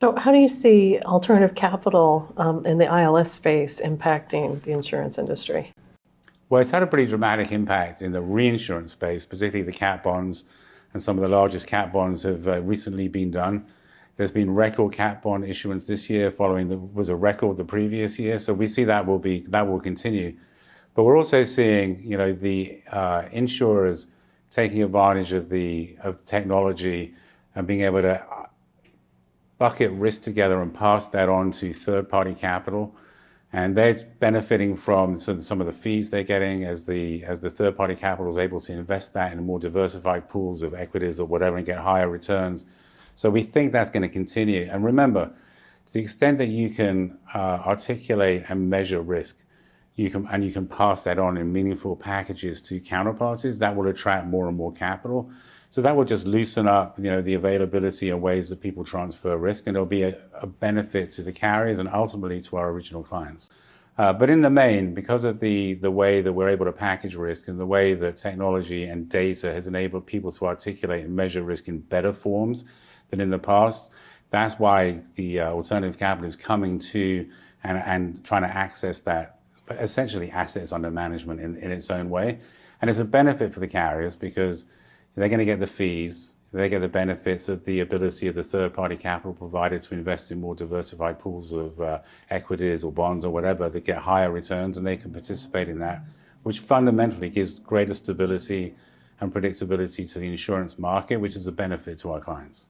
So how do you see alternative capital in the ILS space impacting the insurance industry? Well, it's had a pretty dramatic impact in the reinsurance space, particularly the cat bonds, and some of the largest cat bonds have recently been done. There's been record cat bond issuance this year, was a record the previous year. So we see that will continue. But we're also seeing, the insurers taking advantage of technology and being able to bucket risk together and pass that on to third-party capital. And they're benefiting from some of the fees they're getting as the third-party capital is able to invest that in more diversified pools of equities or whatever and get higher returns. So we think that's going to continue. And remember, to the extent that you can articulate and measure risk, you can pass that on in meaningful packages to counterparties, that will attract more and more capital. So that will just loosen up, the availability and ways that people transfer risk, and it'll be a benefit to the carriers and ultimately to our original clients. But in the main, because of the way that we're able to package risk and the way that technology and data has enabled people to articulate and measure risk in better forms than in the past, that's why the alternative capital is coming to and trying to access that, essentially assets under management in its own way. And it's a benefit for the carriers because they're going to get the fees, they get the benefits of the ability of the third-party capital provider to invest in more diversified pools of equities or bonds or whatever that get higher returns, and they can participate in that, which fundamentally gives greater stability and predictability to the insurance market, which is a benefit to our clients.